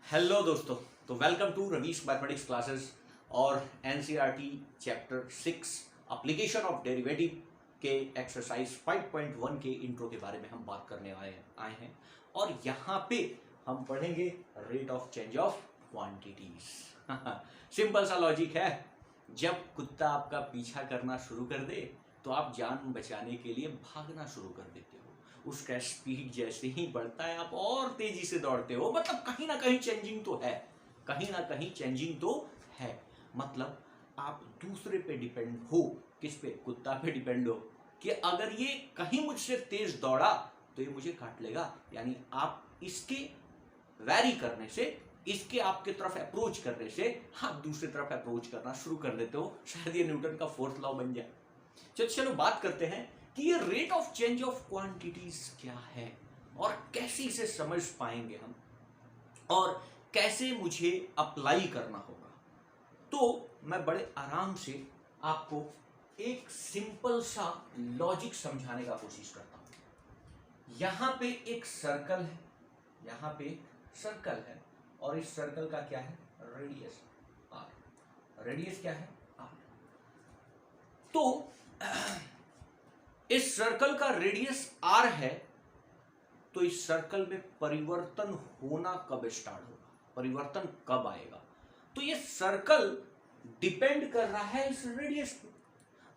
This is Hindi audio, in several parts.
हेलो दोस्तों, तो welcome to Ravish mathematics classes और NCERT chapter 6 application of derivative के एक्सरसाइज 5.1 के इंट्रो के बारे में हम बात करने आए हैं और यहाँ पे हम पढ़ेंगे rate of change of quantities. Simple सा लॉजिक है, जब कुत्ता आपका पीछा करना शुरू कर दे तो आप जान बचाने के लिए भागना शुरू कर देते हो। उसका स्पीड जैसे ही बढ़ता है आप और तेजी से दौड़ते हो। मतलब कहीं ना कहीं चेंजिंग तो है, कहीं ना कहीं चेंजिंग तो है। मतलब आप दूसरे पे डिपेंड हो। किस पे? कुत्ता पे डिपेंड हो कि अगर ये कहीं मुझसे तेज दौड़ा तो ये मुझे काट लेगा। यानी आप इसके वैरी करने से, इसके आपके तरफ अप्रोच करने से आप दूसरी तरफ अप्रोच करना शुरू कर देते हो। शायद ये न्यूटन का फोर्थ लॉ बन जाए। चलो बात करते हैं कि ये rate of change of quantities क्या है और कैसे इसे समझ पाएंगे हम और कैसे मुझे अप्लाई करना होगा। तो मैं बड़े आराम से आपको एक सिंपल सा लॉजिक समझाने का कोशिश करता हूं। यहां पे एक सर्कल है, यहां पे सर्कल है और इस सर्कल का क्या है? Radius are. रेडियस क्या है? आर। तो इस सर्कल का रेडियस आर है, तो इस सर्कल में परिवर्तन होना कब स्टार्ट होगा, परिवर्तन कब आएगा? तो ये सर्कल डिपेंड कर रहा है इस रेडियस पे।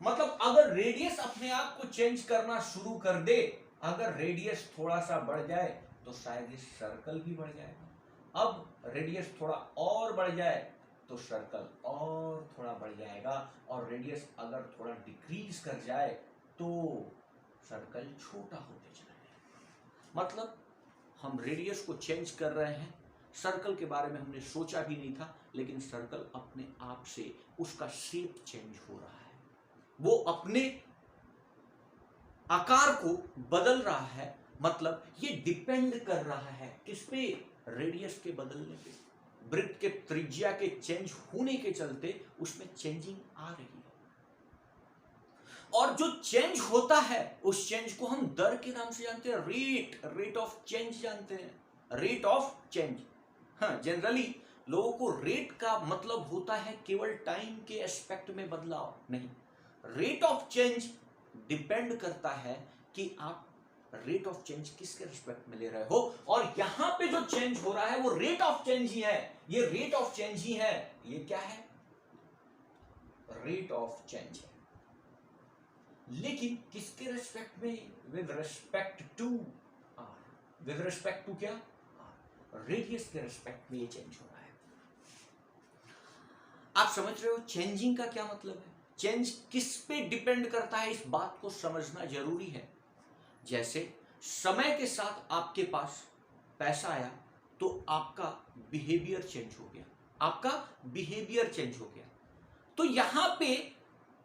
मतलब अगर रेडियस अपने आप को चेंज करना शुरू कर दे, अगर रेडियस थोड़ा सा बढ़ जाए तो शायद ये सर्कल भी बढ़ जाएगा। अब रेडियस थोड़ा और बढ़ जाए तो सर्कल और थोड़ा बढ़ जाएगा और रेडियस अगर थोड़ा डिक्रीज कर जाए तो सर्कल छोटा होते जाएगा। मतलब हम रेडियस को चेंज कर रहे हैं, सर्कल के बारे में हमने सोचा भी नहीं था, लेकिन सर्कल अपने आप से उसका शेप चेंज हो रहा है, वो अपने आकार को बदल रहा है। मतलब ये डिपेंड कर रहा है किस पे? रेडियस के बदलने पे। वृत्त के त्रिज्या के चेंज होने के चलते उसमें चेंजिंग आ रही है और जो चेंज होता है उस चेंज को हम दर के नाम से जानते हैं, रेट ऑफ चेंज जानते हैं, रेट ऑफ चेंज। हाँ, जनरली लोगों को रेट का मतलब होता है केवल टाइम के एस्पेक्ट में बदलाव नहीं। रेट ऑफ चेंज डिपेंड करता है कि आप रेट ऑफ चेंज किसके रिस्पेक्ट में ले रहे हो, और यहां पे जो चेंज हो रहा है वो रेट ऑफ चेंज ही है। ये रेट ऑफ चेंज ही है। ये क्या है? रेट ऑफ चेंज है। लेकिन किसके रिस्पेक्ट में? With respect to R. With respect to क्या? आर। रेडियस के रिस्पेक्ट में ये चेंज हो रहा है। आप समझ रहे हो चेंजिंग का क्या मतलब है? चेंज किस पे डिपेंड करता है, इस बात को समझना जरूरी है। जैसे समय के साथ आपके पास पैसा आया तो आपका बिहेवियर चेंज हो गया, आपका बिहेवियर चेंज हो गया। तो यहां पे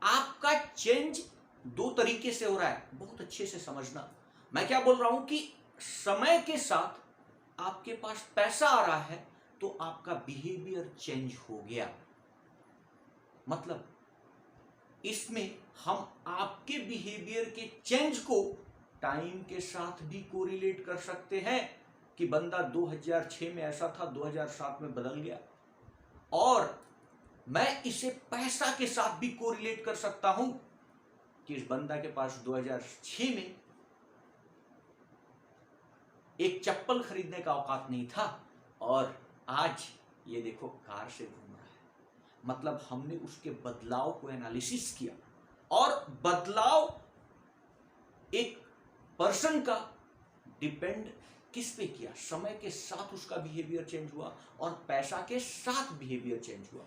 आपका चेंज दो तरीके से हो रहा है, बहुत अच्छे से समझना। मैं क्या बोल रहा हूं कि समय के साथ आपके पास पैसा आ रहा है तो आपका बिहेवियर चेंज हो गया। मतलब इसमें हम आपके बिहेवियर के चेंज को टाइम के साथ भी कोरिलेट कर सकते हैं कि बंदा 2006 में ऐसा था, 2007 में बदल गया। और मैं इसे पैसा के साथ भी कोरिलेट कर सकता हूं कि इस बंदा के पास 2006 में एक चप्पल खरीदने का औकात नहीं था और आज ये देखो कार से घूम रहा है। मतलब हमने उसके बदलाव को एनालिसिस किया और बदलाव एक पर्सन का डिपेंड किस पे किया? समय के साथ उसका बिहेवियर चेंज हुआ और पैसा के साथ बिहेवियर चेंज हुआ।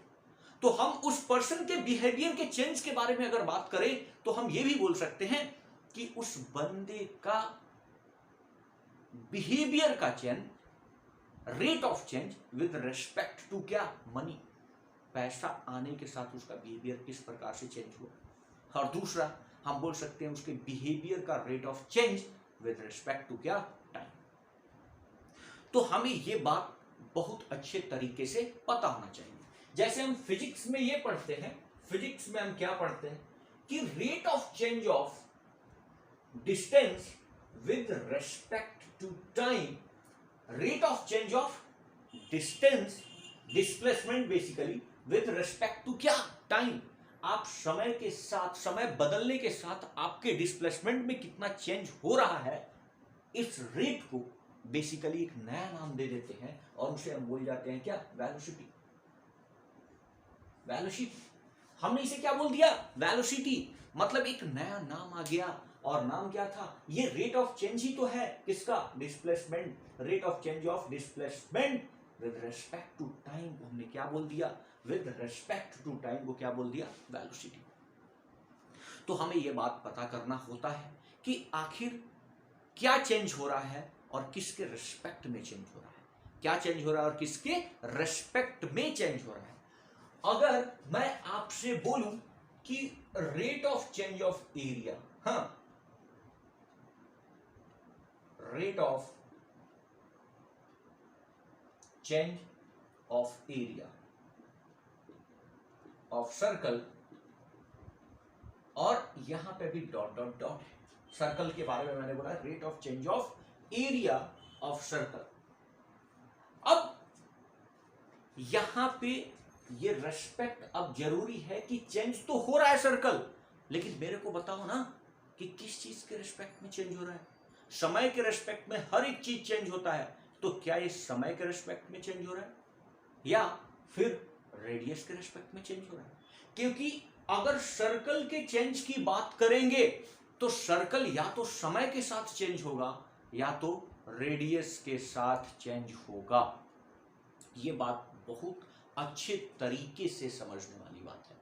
तो हम उस पर्सन के बिहेवियर के चेंज के बारे में अगर बात करें तो हम ये भी बोल सकते हैं कि उस बंदे का बिहेवियर का change, rate of change with respect to क्या? मनी। पैसा आने के साथ उसका बिहेवियर किस प्रकार से चेंज हुआ। और दूसरा हम बोल सकते हैं उसके बिहेवियर का rate of change with respect to क्या? टाइम। तो हमें यह बात बहुत अच्छे तरीके से पता होना चाहिए। जैसे हम फिजिक्स में ये पढ़ते हैं, फिजिक्स में हम क्या पढ़ते हैं कि rate of change of distance with respect to time, rate of change of distance, displacement basically with respect to क्या, टाइम। आप समय के साथ, समय बदलने के साथ आपके डिस्प्लेसमेंट में कितना चेंज हो रहा है, इस रेट को बेसिकली एक नया नाम दे देते हैं और उसे हम बोल जाते हैं क्या, वेलोसिटी। वेलोसिटी, हमने इसे क्या बोल दिया, वेलोसिटी। मतलब एक नया नाम आ गया, और नाम क्या था, ये रेट ऑफ चेंज ही तो है, किसका, displacement, rate of change of displacement with respect to time को हमने क्या बोल दिया, विद रिस्पेक्ट टू टाइम को क्या बोल दिया, वेलोसिटी। तो हमें यह बात पता करना होता है कि आखिर क्या चेंज हो रहा है और किसके रिस्पेक्ट में चेंज हो रहा है, क्या चेंज हो रहा है और किसके रिस्पेक्ट में चेंज हो रहा है। अगर मैं आपसे बोलूं कि rate of change of area, हाँ, rate of change of area of circle, और यहां पे भी डॉट डॉट डॉट है, सर्कल के बारे में मैंने बोला rate of change of area of circle. अब यहां पे ये रेस्पेक्ट अब जरूरी है कि चेंज तो हो रहा है सर्कल, लेकिन मेरे को बताओ ना कि किस चीज के रेस्पेक्ट में चेंज हो रहा है। समय के रेस्पेक्ट में हर एक चीज चेंज होता है, तो क्या ये समय के रेस्पेक्ट में चेंज हो रहा है या फिर रेडियस के रेस्पेक्ट में चेंज हो रहा है। क्योंकि अगर सर्कल के चेंज की बात करेंगे तो सर्कल या तो समय के साथ चेंज होगा या तो रेडियस के साथ चेंज होगा। ये बात बहुत अच्छे तरीके से समझने वाली बात है,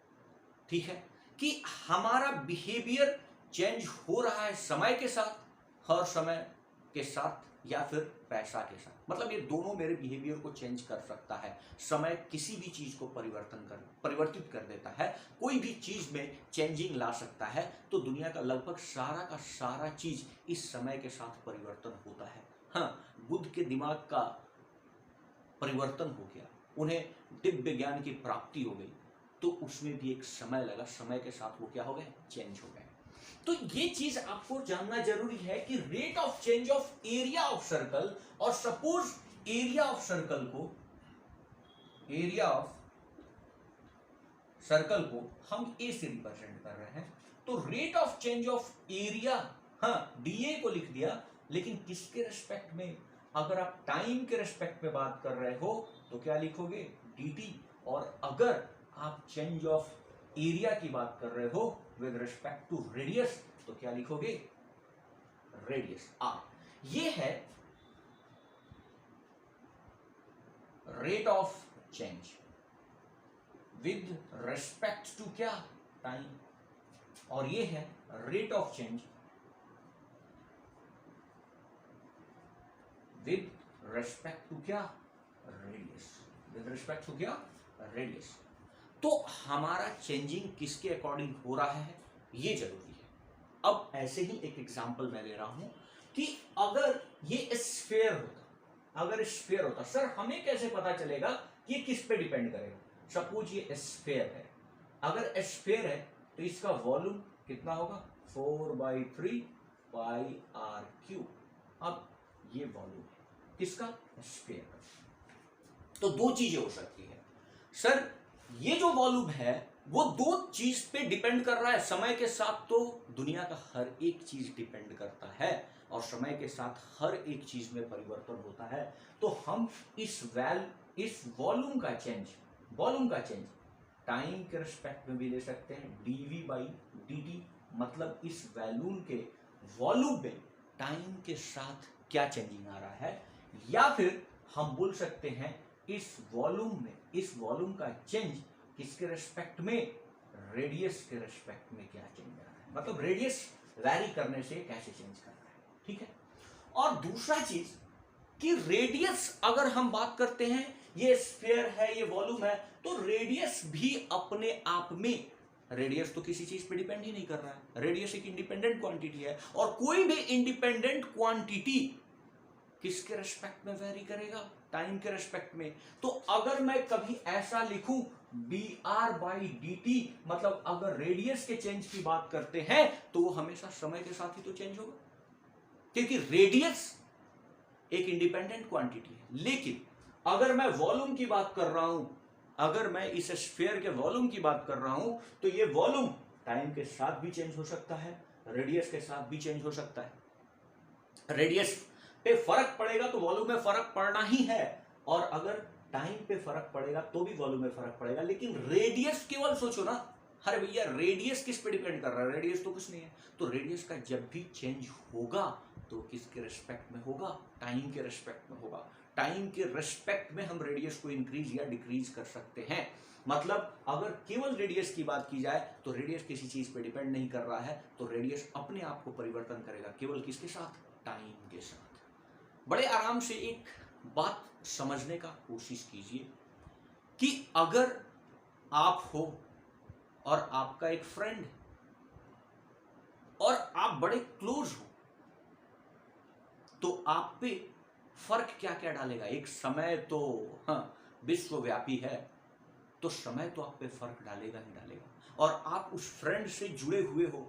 ठीक है, कि हमारा बिहेवियर चेंज हो रहा है समय के साथ, हर समय के साथ या फिर पैसा के साथ। मतलब ये दोनों मेरे बिहेवियर को चेंज कर सकता है। समय किसी भी चीज को परिवर्तित कर देता है, कोई भी चीज में चेंजिंग ला सकता है। तो दुनिया का लगभग सारा का सारा चीज इस समय के साथ परिवर्तन होता है। हाँ, बुद्ध के दिमाग का परिवर्तन हो गया, उन्हें दिव्य ज्ञान की प्राप्ति हो गई, तो उसमें भी एक समय लगा, समय के साथ वो क्या हो गए, चेंज हो गए। तो ये चीज आपको जानना जरूरी है कि rate of change of area of circle, और सपोज एरिया ऑफ सर्कल को हम ए से रिप्रेजेंट कर रहे हैं, तो rate of change of area, हाँ, डीए को लिख दिया, लेकिन किसके रेस्पेक्ट में, अगर आप टाइम के रेस्पेक्ट में बात कर रहे हो तो क्या लिखोगे, dt, और अगर आप चेंज ऑफ एरिया की बात कर रहे हो विद रिस्पेक्ट टू रेडियस तो क्या लिखोगे, रेडियस, आर। ये है rate of change with respect to क्या, टाइम, और ये है rate of change with respect to क्या, रेडियस, विद रिस्पेक्ट टू क्या, रेडियस। तो हमारा चेंजिंग किसके अकॉर्डिंग हो रहा है ये जरूरी है। अब ऐसे ही एक एग्जांपल मैं ले रहा हूं कि अगर ये स्फीयर होता, सर हमें कैसे पता चलेगा कि ये किस पे डिपेंड करेगा। सपोज ये स्फीयर है, अगर स्फीयर है तो इसका वॉल्यूम कितना होगा, 4/3 पाई आर क्यूब। अब ये वॉल्यूम है किसका, स्फीयर का। तो दो चीजें हो सकती है, सर ये जो वॉल्यूम है वो दो चीज पे डिपेंड कर रहा है। समय के साथ तो दुनिया का हर एक चीज डिपेंड करता है और समय के साथ हर एक चीज में परिवर्तन होता है। तो हम इस वॉल्यूम का चेंज टाइम के रिस्पेक्ट में भी ले सकते हैं, dv/dt, मतलब इस वॉल्यूम में टाइम के साथ क्या चेंजिंग आ रहा है, या फिर हम बोल सकते हैं इस वॉल्यूम का चेंज किसके रेस्पेक्ट में, रेडियस के रेस्पेक्ट में क्या चेंज आ रहा है, मतलब रेडियस वैरी करने से कैसे चेंज कर रहा है, ठीक है। और दूसरा चीज कि रेडियस, अगर हम बात करते हैं ये स्फीयर है, ये वॉल्यूम है, तो रेडियस भी अपने आप में, रेडियस तो किसी चीज पे डिपेंड ही नहीं कर रहा है, रेडियस एक इंडिपेंडेंट क्वांटिटी है, और कोई भी इंडिपेंडेंट क्वांटिटी किसके रेस्पेक्ट में वेरी करेगा, टाइम के रेस्पेक्ट में। तो अगर मैं कभी ऐसा लिखूं dr/dt, मतलब अगर रेडियस के चेंज की बात करते हैं तो वो हमेशा समय के साथ ही तो चेंज होगा, क्योंकि रेडियस एक इंडिपेंडेंट क्वांटिटी है। लेकिन अगर मैं वॉल्यूम की बात कर रहा हूं, अगर मैं इस स्फीयर के वॉल्यूम की बात कर रहा हूं, तो ये वॉल्यूम टाइम के साथ भी चेंज हो सकता है, रेडियस के साथ भी चेंज हो सकता है। रेडियस पे फर्क पड़ेगा तो वॉल्यूम में फर्क पड़ना ही है, और अगर टाइम पे फर्क पड़ेगा तो भी वॉल्यूम में फर्क पड़ेगा। लेकिन रेडियस केवल सोचो ना, अरे भैया रेडियस किस पे डिपेंड कर रहा है, रेडियस तो कुछ नहीं है। तो रेडियस का जब भी चेंज होगा तो किसके रिस्पेक्ट में होगा, टाइम के रिस्पेक्ट में होगा। टाइम के रिस्पेक्ट में हम रेडियस को इंक्रीज या डिक्रीज कर सकते हैं। मतलब अगर केवल रेडियस की बात की जाए तो रेडियस किसी चीज पे डिपेंड नहीं कर रहा है, तो रेडियस अपने आप को परिवर्तन करेगा केवल किसके साथ, टाइम के साथ। बड़े आराम से एक बात समझने का कोशिश कीजिए कि अगर आप हो और आपका एक फ्रेंड है और आप बड़े क्लोज हो, तो आप पे फर्क क्या क्या डालेगा। एक समय तो विश्वव्यापी है, तो समय तो आप पे फर्क डालेगा ही डालेगा। और आप उस फ्रेंड से जुड़े हुए हो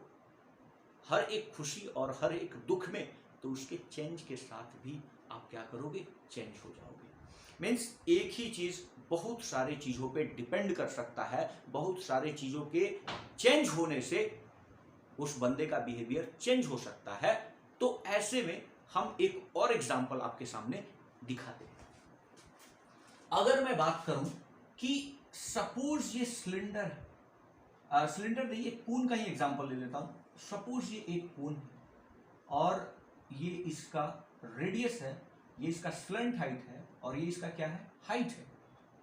हर एक खुशी और हर एक दुख में, तो उसके चेंज के साथ भी आप क्या करोगे, चेंज हो जाओगे। मीन्स एक ही चीज बहुत सारे चीजों पे डिपेंड कर सकता है, बहुत सारे चीजों के चेंज होने से उस बंदे का बिहेवियर चेंज हो सकता है। तो ऐसे में हम एक और एग्जांपल आपके सामने दिखाते हैं। अगर मैं बात करूं कि सपोज ये सिलेंडर है, सिलेंडर नहीं, एक पून का ही एग्जांपल ले लेता हूं। सपोज ये एक पून है और ये इसका रेडियस है, ये इसका स्लंट हाइट है, और ये इसका क्या है, हाइट है।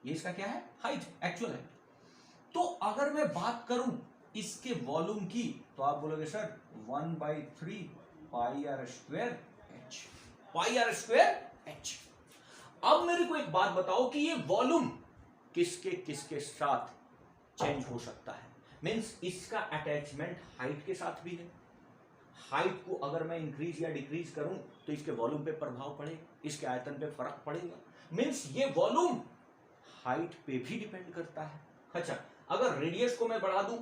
ये इसका क्या है, हाइट, एक्चुअल हाइट। तो अगर मैं बात करूं इसके वॉल्यूम की, तो आप बोलोगे sir 1/3 pi R square H, pi R square H. अब मेरे को एक बात बताओ कि ये वॉल्यूम किसके किसके साथ चेंज हो सकता है। मीन्स इसका अटैचमेंट हाइट के साथ भी है। हाइट को अगर मैं इंक्रीज या डिक्रीज करूं तो इसके वॉल्यूम पे प्रभाव पड़ेगा, इसके आयतन पे फर्क पड़ेगा। मीन्स ये वॉल्यूम हाइट पे भी डिपेंड करता है। अच्छा, अगर रेडियस को मैं बढ़ा दूं,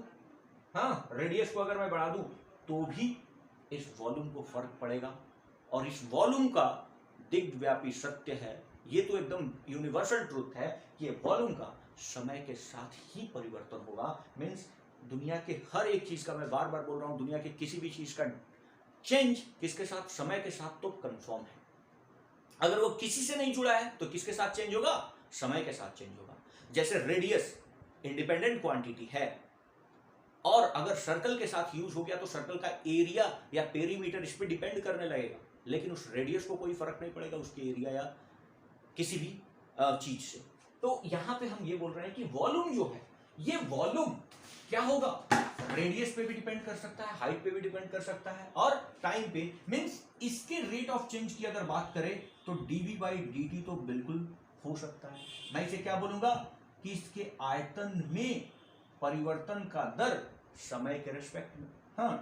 रेडियस को अगर मैं बढ़ा दूं तो भी इस वॉल्यूम को फर्क पड़ेगा। और इस वॉल्यूम का दिग्व्यापी सत्य है, ये तो एकदम यूनिवर्सल ट्रूथ है कि वॉल्यूम का समय के साथ ही परिवर्तन होगा। मीन्स दुनिया के हर एक चीज का, मैं बार बार बोल रहा हूं, दुनिया के किसी भी चीज का चेंज किसके साथ, समय के साथ तो कंफर्म है। अगर वो किसी से नहीं जुड़ा है तो किसके साथ चेंज होगा, समय के साथ चेंज होगा। जैसे रेडियस इंडिपेंडेंट क्वांटिटी है, और अगर सर्कल के साथ यूज हो गया तो सर्कल का एरिया या पेरीमीटर इस पे डिपेंड करने लगेगा, लेकिन उस रेडियस को कोई फर्क नहीं पड़ेगा उसके एरिया या किसी भी चीज से। तो यहां पे हम ये बोल रहे हैं कि वॉल्यूम जो है, ये वॉल्यूम क्या होगा, रेडियस पे भी डिपेंड कर सकता है, हाइट पे भी डिपेंड कर सकता है, और टाइम पे। मींस इसके रेट ऑफ चेंज की अगर बात करें तो dv/dt तो बिल्कुल हो सकता है। मैं इसे क्या बोलूंगा कि इसके आयतन में परिवर्तन का दर समय के रिस्पेक्ट में,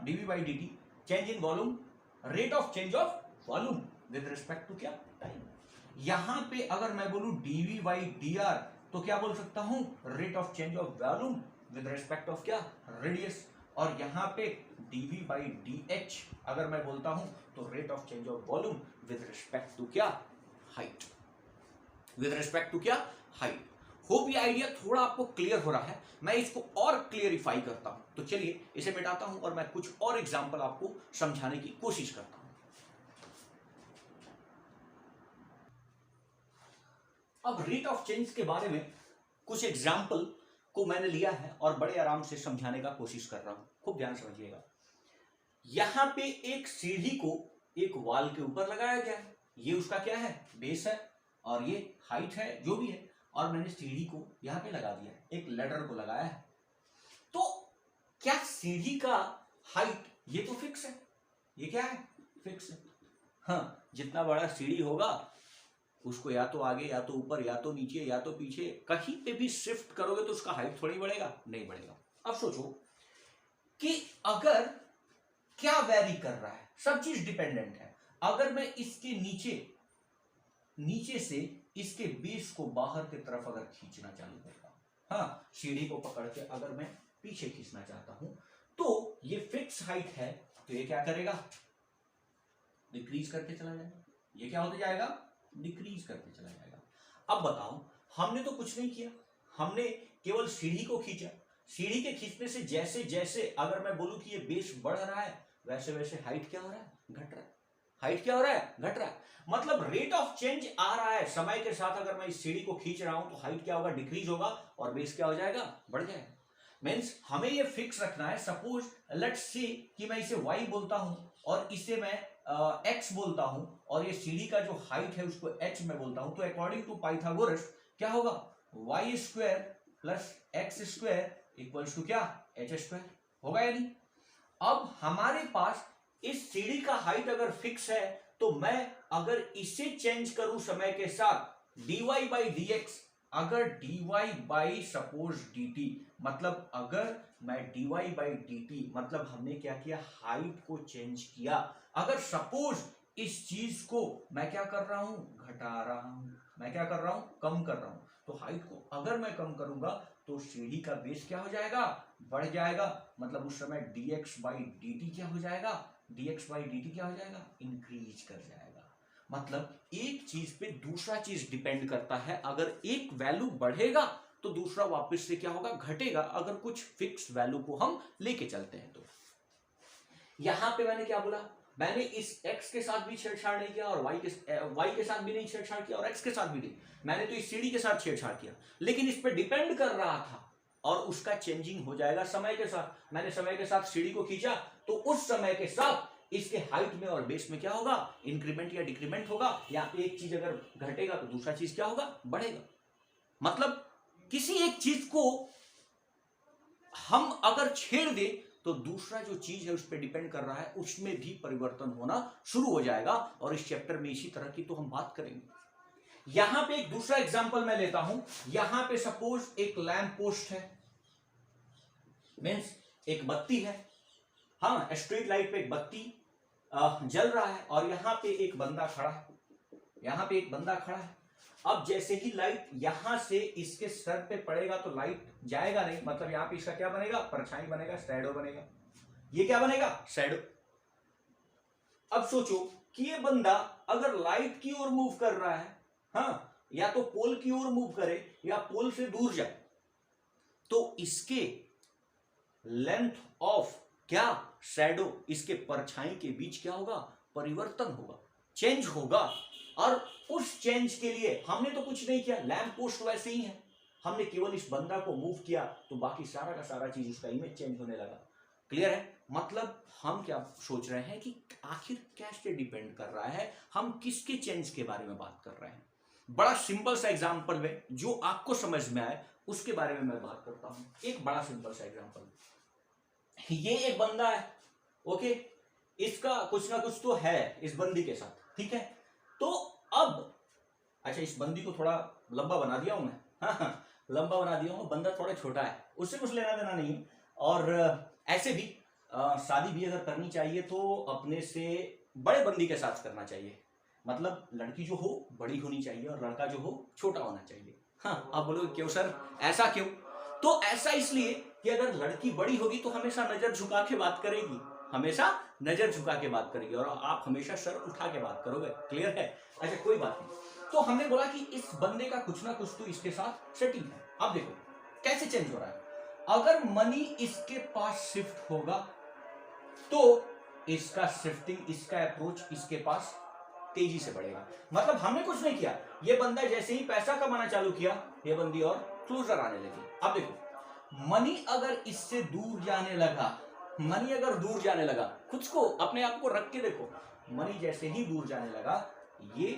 dv/dt change in volume, rate of change of volume with respect to क्या, टाइम। यहां पे अगर मैं बोलूं dv/dr तो क्या बोल सकता हूं, rate of change of volume with respect of क्या, रेडियस। और यहां पे dv/dh अगर मैं बोलता हूं तो rate of change of volume with respect to क्या, हाइट, विद रिस्पेक्ट टू क्या, हाइट। होप ये आइडिया थोड़ा आपको क्लियर हो रहा है। मैं इसको और क्लियरिफाई करता हूं, तो चलिए इसे मिटाता हूं और मैं कुछ और एग्जांपल आपको समझाने की कोशिश करता हूं। अब रेट ऑफ चेंज के बारे में कुछ एग्जाम्पल को मैंने लिया है और बड़े आराम से समझाने का कोशिश कर रहा हूं, खूब ध्यान समझिएगा। यहां पे एक सीढ़ी को एक वॉल के ऊपर लगाया गया है, ये उसका क्या है, बेस है, और ये हाइट है जो भी है, और मैंने सीढ़ी को यहां पे लगा दिया है, एक लैडर को लगाया है। तो क्या सीढ़ी का हाइट ये तो फिक्स है, ये क्या है, फिक्स है। जितना बड़ा सीढ़ी होगा उसको या तो आगे या तो ऊपर या तो नीचे या तो पीछे कहीं पे भी शिफ्ट करोगे तो उसका हाइट थोड़ी बढ़ेगा, नहीं बढ़ेगा। अब सोचो कि अगर क्या वेरी कर रहा है, सब चीज डिपेंडेंट है। अगर मैं इसके नीचे से इसके बेस को बाहर की तरफ अगर खींचना चालू करता हूं, सीढ़ी को पकड़ के अगर मैं पीछे खींचना चाहता हूं, तो ये फिक्स हाइट है, तो ये क्या करेगा, डिक्रीज करके चला जाएगा। ये क्या होते जाएगा, डिक्रीज करते चला जाएगा। अब बताओ, हमने तो कुछ नहीं किया, हमने केवल सीढ़ी को खींचा। सीढ़ी के खींचने से जैसे जैसे अगर मैं बोलूं कि ये बेस बढ़ रहा है, वैसे वैसे हाइट क्या हो रहा है, घट रहा है। हाइट क्या हो रहा है, घट रहा है। मतलब रेट ऑफ चेंज आ रहा है समय के साथ। अगर मैं इस सीढ़ी को खींच रहा हूं तो हाइट क्या होगा, डिक्रीज होगा, और बेस क्या हो जाएगा, बढ़ जाएगा। मीन्स हमें ये फिक्स रखना है। सपोज लेट्स सी कि मैं इसे y बोलता हूं और इसे मैं x बोलता हूं, और ये सीढ़ी का जो हाइट है उसको h में बोलता हूं, तो अकॉर्डिंग टू पाइथागोरस क्या होगा, y square plus X square equals to क्या, h स्क्वायर होगा या नहीं। अब हमारे पास इस सीढ़ी का हाइट अगर फिक्स है, तो मैं अगर इसे चेंज करूं समय के साथ, dy बाई डी एक्स, अगर dy बाई सपोज dt, मतलब अगर मैं dy बाई dt, मतलब हमने क्या किया, हाइट को चेंज किया। अगर सपोज इस चीज को मैं क्या कर रहा हूं, घटा रहा हूं, मैं क्या कर रहा हूं, कम कर रहा हूं, तो हाइट को अगर मैं कम करूंगा तो सीढ़ी का बेस क्या हो जाएगा, बढ़ जाएगा। मतलब उस समय dx बाई dt क्या हो जाएगा, dx बाई dt क्या हो जाएगा, इंक्रीज कर जाएगा। मतलब एक चीज पे दूसरा चीज डिपेंड करता है। अगर एक वैल्यू बढ़ेगा तो दूसरा वापस से क्या होगा, घटेगा, अगर कुछ फिक्स वैल्यू को हम लेके चलते हैं तो। यहां पे मैंने क्या बोला, मैंने इस x के साथ भी छेड़छाड़ नहीं किया और y के साथ भी नहीं छेड़छाड़ किया और x के साथ भी नहीं, मैंने तो इस सीढ़ी के साथ छेड़छाड़ किया, लेकिन इस पे डिपेंड कर रहा था और उसका चेंजिंग हो जाएगा समय के साथ। मैंने समय के साथ सीढ़ी को खींचा तो उस समय के साथ इसके हाइट में और बेस में क्या होगा, इंक्रीमेंट या डिक्रीमेंट होगा, या एक चीज अगर घटेगा तो दूसरा चीज क्या होगा, बढ़ेगा। मतलब किसी एक चीज को हम अगर छेड़ दे तो दूसरा जो चीज है उस पर डिपेंड कर रहा है, उसमें भी परिवर्तन होना शुरू हो जाएगा। और इस चैप्टर में इसी तरह की तो हम बात करेंगे। यहां पे एक दूसरा एग्जांपल मैं लेता हूं। यहां पे सपोज एक लैंप पोस्ट है, मीन्स एक बत्ती है, हाँ, स्ट्रीट लाइट पे एक बत्ती जल रहा है, और यहां पे एक बंदा खड़ा है, यहां पे एक बंदा खड़ा है। अब जैसे ही लाइट यहां से इसके सर पे पड़ेगा तो लाइट जाएगा नहीं, मतलब यहां पे इसका क्या बनेगा, परछाई बनेगा, शैडो बनेगा। ये क्या बनेगा, शैडो। अब सोचो कि ये बंदा अगर लाइट की ओर मूव कर रहा है, हाँ, या तो पोल की ओर मूव करे या पोल से दूर जाए, तो इसके लेंथ ऑफ क्या, शैडो, इसके परछाई के बीच क्या होगा, परिवर्तन होगा, चेंज होगा। और उस चेंज के लिए हमने तो कुछ नहीं किया, लैंप पोस्ट वैसे ही है, हमने केवल इस बंदा को मूव किया तो बाकी सारा का सारा चीज, उसका इमेज चेंज होने लगा। क्लियर है। मतलब हम क्या सोच रहे हैं कि आखिर कैसे डिपेंड कर रहा है, हम किसके चेंज के बारे में बात कर रहे हैं। बड़ा सिंपल सा एग्जांपल में जो आपको समझ में आए उसके बारे में मैं बात करता हूं। एक बड़ा सिंपल सा एग्जांपल, ये एक बंदा है, ओके, इसका कुछ ना कुछ तो है इस बंदी के साथ, ठीक है। तो अब अच्छा, इस बंदी को थोड़ा लंबा बना दिया हूं मैं, हाँ, लंबा बना दिया हूं, बंदा थोड़ा छोटा है, उससे कुछ लेना देना नहीं है। और ऐसे भी शादी भी अगर करनी चाहिए तो अपने से बड़े बंदी के साथ करना चाहिए। मतलब लड़की जो हो बड़ी होनी चाहिए और लड़का जो हो छोटा होना चाहिए। हाँ, आप बोलोगे क्यों सर, ऐसा क्यों? तो ऐसा इसलिए कि अगर लड़की बड़ी होगी तो हमेशा नजर झुका के बात करेगी, हमेशा नजर झुका के बात करेगी, और आप हमेशा सर उठा के बात करोगे। क्लियर है। अच्छा, कोई बात नहीं। तो हमने बोला कि इस बंदे का कुछ ना कुछ तो इसके साथ सेटिंग है। अब देखो कैसे चेंज हो रहा है। अगर मनी इसके पास शिफ्ट होगा तो इसका शिफ्टिंग, इसका अप्रोच इसके पास तेजी से बढ़ेगा। मतलब हमने कुछ नहीं किया, ये बंदा जैसे ही पैसा कमाना चालू किया, ये बंदी और क्लोजर आने लगी। अब देखो, मनी अगर इससे दूर जाने लगा, मनी अगर दूर जाने लगा, खुद को अपने आप को रख के देखो, मनी जैसे ही दूर जाने लगा ये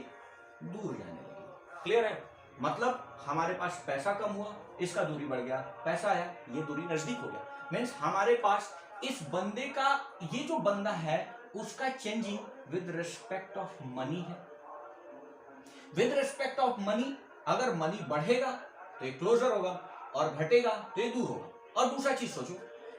दूर जाने लगी। क्लियर है। मतलब हमारे पास पैसा कम हुआ, इसका दूरी बढ़ गया, पैसा आया, ये दूरी नजदीक हो गया। मीन्स हमारे पास इस बंदे का, ये जो बंदा है उसका changing with respect of money है। विद रिस्पेक्ट ऑफ मनी, अगर मनी बढ़ेगा तो ये क्लोजर होगा और घटेगा तो ये दूर होगा। और दूसरा चीज सोचो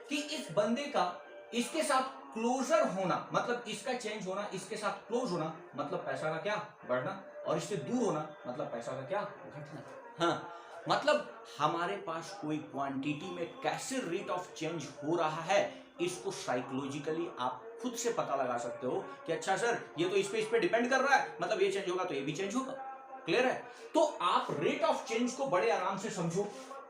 कि इस बंदे का इसके साथ क्लोजर होना, मतलब इसका चेंज होना, इसके साथ क्लोज होना, मतलब पैसा का क्या, बढ़ना, और इससे दूर होना मतलब पैसा का क्या, घटना। हाँ, मतलब हमारे पास कोई क्वांटिटी में कैसे रेट ऑफ चेंज हो रहा है, इसको साइकोलॉजिकली आप खुद से पता लगा सकते हो कि अच्छा सर ये तो इस पे डिपेंड कर रहा है, मतलब ये चेंज होगा तो ये भी चेंज होगा। क्लियर है? तो आप रेट ऑफ चेंज को बड़े आराम से समझो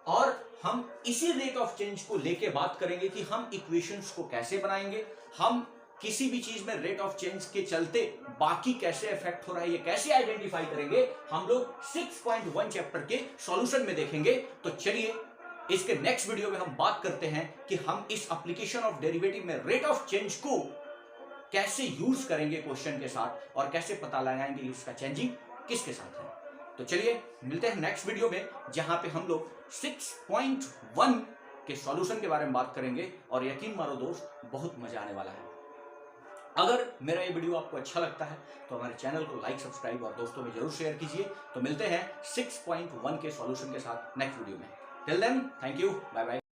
और हम इसी रेट ऑफ चेंज को लेके बात करेंगे कि हम इक्वेशंस को कैसे बनाएंगे, हम किसी भी चीज में रेट ऑफ चेंज के चलते बाकी कैसे इफेक्ट हो रहा है ये कैसे आइडेंटिफाई करेंगे, हम लोग 6.1 चैप्टर के सॉल्यूशन में देखेंगे। तो चलिए इसके नेक्स्ट वीडियो में हम बात करते हैं कि हम इस एप्लीकेशन ऑफ डेरिवेटिव में रेट ऑफ चेंज को कैसे यूज करेंगे क्वेश्चन के साथ और कैसे पता लगाएंगे इसका चेंजिंग किसके साथ है। तो चलिए मिलते हैं नेक्स्ट वीडियो में जहां पे हम लोग 6.1 के सॉल्यूशन के बारे में बात करेंगे और यकीन मानो दोस्त बहुत मजा आने वाला है। अगर मेरा ये वीडियो आपको अच्छा लगता है तो हमारे चैनल को लाइक सब्सक्राइब और दोस्तों में जरूर शेयर कीजिए। तो मिलते हैं 6.1 के सॉल्यूशन के साथ नेक्स्ट वीडियो में। Till then thank you, bye bye.